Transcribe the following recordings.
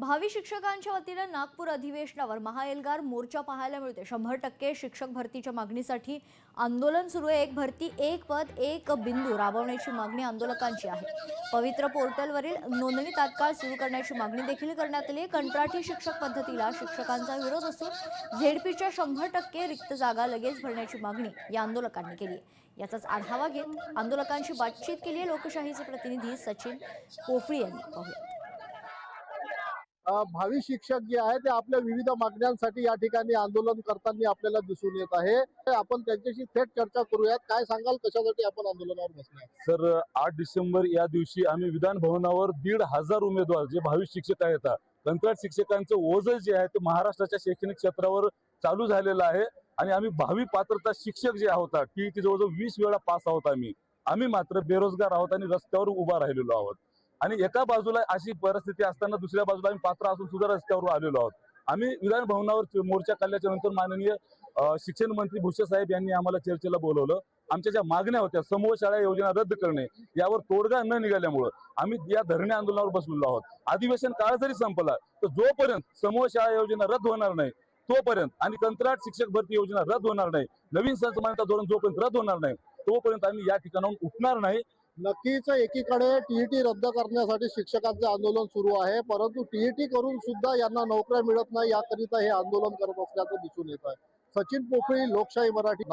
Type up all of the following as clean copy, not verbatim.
भावी शिक्षकांच्या वतीने नागपूर अधिवेशनावर महाएल्गार मोर्चा पाहायला मिळते। 100% शिक्षक भरतीच्या मागणीसाठी आंदोलन सुरू आहे। एक भरती एक पद एक बिंदू राबवण्याची मागणी आंदोलकांची आहे। पवित्र पोर्टलवरील नोंदणी तात्काळ सुरू करण्याची मागणी देखील करण्यात आली। कंत्राटी शिक्षक पद्धतीला शिक्षकांचा विरोध असून झेडपीच्या 100% रिक्त जागा लगेच भरण्याची मागणी या आंदोलकांनी केली आहे। याचाच आढावा घेत आंदोलकांशी बातचीत केली आहे लोकशाहीचे प्रतिनिधी सचिन पोफळी यांनी। पाहूया। भावी शिक्षक जे आहे ते आपल्या विविध मागण्यांसाठी या ठिकाणी आंदोलन करताना आपल्याला दिसून येत आहे। आपण त्यांच्याशी थेट चर्चा करूयात। काय सांगाल, कशासाठी आपण आंदोलनावर बसलाय? सर, 8 डिसेंबर या दिवशी आम्ही विधान भवनावर 1,500 उमेदवार जे भावी शिक्षक आहेत, कंत्राट शिक्षकांचं ओझं जे आहे ते महाराष्ट्राच्या शैक्षणिक क्षेत्रावर चालू झालेलं आहे आणि आम्ही भावी पात्रता शिक्षक जे आहोत की जवळजवळ 20 वेळा पास आहोत। आम्ही मात्र बेरोजगार आहोत आणि रस्त्यावर उभा राहिलेलो आहोत आणि एका बाजूला अशी परिस्थिती असताना दुसऱ्या बाजूला आम्ही पात्र असून सुद्धा रस्त्यावर आलेलो आहोत। आम्ही विधान भवनावर मोर्चा काढल्याच्या नंतर माननीय शिक्षण मंत्री भुसे साहेब यांनी आम्हाला चर्चेला बोलवलं। आमच्या ज्या मागण्या होत्या, समूह शाळा योजना रद्द करणे, यावर तोडगा न निघाल्यामुळे आम्ही या धरणे आंदोलनावर बसलेलो आहोत। अधिवेशन काळ जरी संपला तर जोपर्यंत समूह शाळा योजना रद्द होणार नाही तोपर्यंत आणि कंत्राट शिक्षक भरती योजना रद्द होणार नाही, नवीन संस्थामान्यता धोरण जोपर्यंत रद्द होणार नाही तोपर्यंत आम्ही या ठिकाणाहून उठणार नाही। नक्कीच एकीकडे टीईटी रद्द करण्यासाठी शिक्षकांचे आंदोलन सुरू आहे, परंतु टीईटी करून सुद्धा यांना नोकऱ्या मिळत नाही, याकरिता हे आंदोलन करत असल्याचं दिसून येत आहे। सचिन पोफळी, लोकशाही मराठी,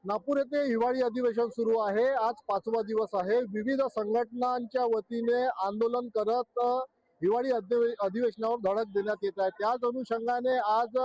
नागपूर येथे हिवाळी अधिवेशन सुरू आहे। आज 5वा दिवस आहे। विविध संघटनांच्या वतीने आंदोलन करत हिवाळी अधिवेशनावर धडक देण्यात येत आहे। त्याच अनुषंगाने आज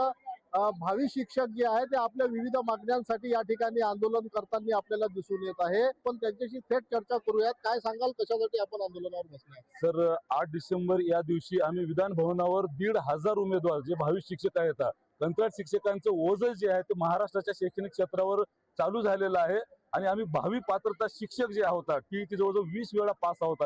भावी शिक्षक जे आहे ते आपल्या विविध मागण्यांसाठी या ठिकाणी आंदोलन करताना आपल्याला दिसून येत आहे। पण त्यांच्याशी थेट चर्चा करूयात। काय सांगाल, कशासाठी आपण आंदोलनावर बसलाय? सर, 8 डिसेंबर या दिवशी आम्ही विधान भवनावर 1,500 उमेदवार जे भावी शिक्षक आहेत, कंत्राट शिक्षकांचं ओझं जे आहे ते महाराष्ट्राच्या शैक्षणिक क्षेत्रावर चालू झालेलं आहे आणि आम्ही भावी पात्रता शिक्षक जे आहोत की जवळजवळ 20 वेळा पास आहोत।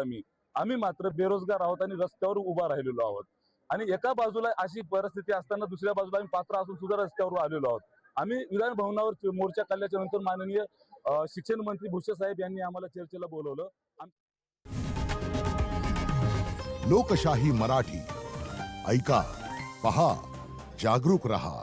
आम्ही मात्र बेरोजगार आहोत आणि रस्त्यावर उभा राहिलेलो आहोत आणि एका बाजूला अशी परिस्थिती असताना दुसऱ्या बाजूला आम्ही पात्र असून सुद्धा रस्त्यावर आलेलो आहोत। आम्ही विधान भवनावर मोर्चा काढल्याच्या नंतर माननीय शिक्षण मंत्री भुसे साहेब यांनी आम्हाला चर्चेला बोलवलं। लोकशाही मराठी ऐका, पहा, जागरूक रहा।